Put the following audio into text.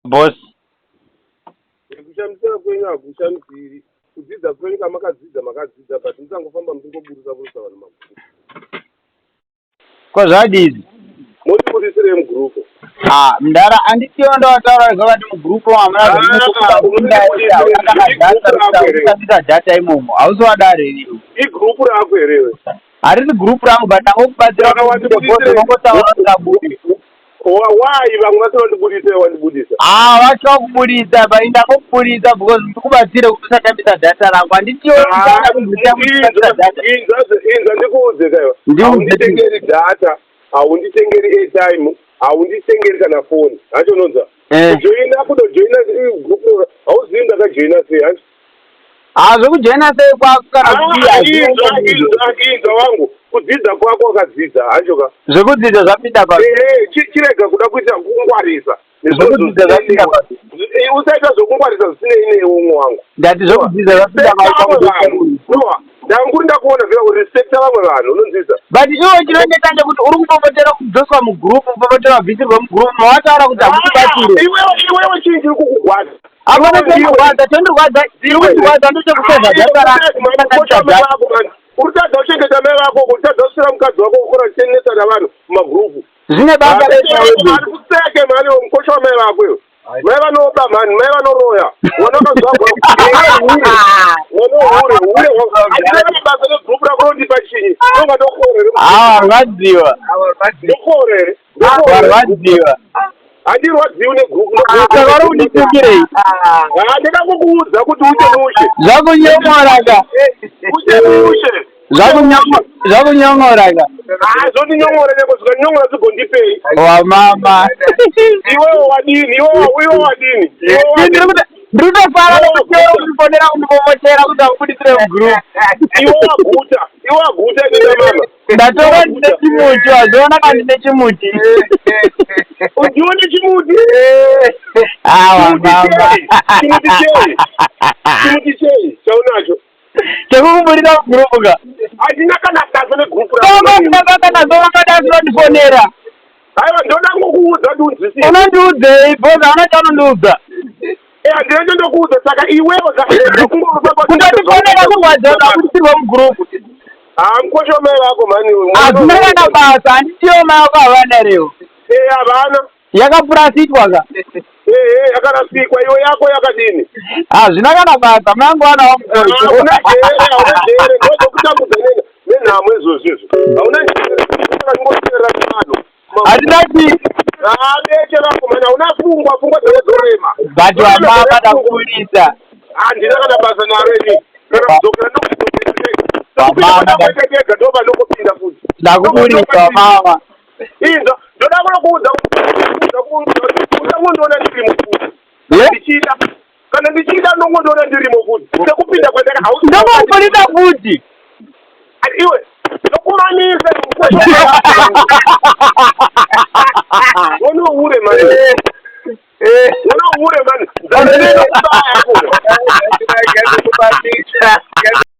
boss. Kushamisa kwenyu hakushamisi. Kudzidza kwenyu makadzidza but musangofamba musingoburitsa vanhu magrupu. Kozvadini? Mutiburisire mugrupu. Mndara anditiwo ndawataura zvakati mugrupu hamuna zvekutambisa data imomo. Hausi wadare iwe. Igrupu rako here iwe? Harisi grupu rangu but ndangokubatsira why vamwe vasina wandibudisa? Vacho kubudisa but ndakubudisa because ndikubatsire kuti usatambisa data rangu. Anditiwo inza ndikuudze kaiwa. Haunditengeri data, haunditengeri airtime, haunditengeri kana phone. Hacho nonza. Joina kutojoina grupu hauzivi ndakajoina sei hacho. Zvekujoina sei kwako kana inza wangu kudzidza kwako wakadzidza hacho ka. Zvekudzidza zvapinda pa. Chirega kuda kuita kungwarisa. Zvekudzidza zvapinda pa. Usaita zvokungwarisa zvisinei newe umwe wangu. Ndati zvekudzidza zvapinda pa. Ndanguri ndakuona vira kurespekta vamwe vanhu unonzvisa. But iwe chinoneta ndekuti uri kupopotera kudzoswa mugrupu, kupopotera vhitsirwa mugrupu, mawataura kuti hamukubatsire. Iwewe chii chiri kukugwadza? Hapana chendirwadza, chiri kundirwadza ndochekuseva data rangu. Urikutadza kuchengeta mai vako, urikutadza kusira mukadzi wako kukora uchichenesa navanhu mumagrupu. Zvine basa ari kuseke mani mukosha wamai vako iwe. Mai vanoba mani, mai vanoroya. Wana wakazvagwa hure basa regrupu rako rondipa chinyi. Nonga ndokorere. Rwadziwa. Ndokorere. Rwadziwa. Handirwadziwi negrupu. Saka uri kunditsungirei? Ndakakukuudza kuti ute mushe. Zvakunyomoraka. Ute mushe. Zvakunyomoraka. Zvotinyomora neko zvikanyomora zigondipei. Wamama. Iwewe wadini? Iwewe wadini? Ndinofara kufonera kundipomotera kuti akubudisire mugrupu. Iwe waguta nina mama. Ndatora ndine chimuti, waziona kana ndine chimuti. Ujione chimuti? Wamama. Chimuti chei? Chaunacho? Chekukuburira mugrupu ka? Handina kana basa negrupu ndifonera. Haiwa ndoda ngokuudza kuti unzwisise. Unondiudzei bhoza hauna chaunondiudza. Handina ndokuudza saka iwewe kundatifonera kungwadzona kubudisirwa mugrupu. Mukosha mai vako mani. Hazvina kana basa, handitiwo mai vako havana rewo. Havana. Yakapurasitwa ka? Yakarasikwa. Iwe yako yakadini? Hazvina kana basa, mangu vanawo mukosha. Hauna njere, ndozokutambudza nenhamo izvozvizvo. Hauna njere, ndingoteera vanhu. Handina chii? Beke rako mani, hauna pfungwa dzinozorema. But wamama ndakubudisa. Handina kana basa naro ini. Kana kudzokera ndokupinda ndoba ndokupinda futi. Ndakubudisa wamama. Inza, ndoda kunokuudza unongoona ndirimo futi. Kana ndichida unongoona ndirimo futi. Sekupinda kwandaka hausi. Ndokubudisa futi. Iwe, ndokumanise mukosha.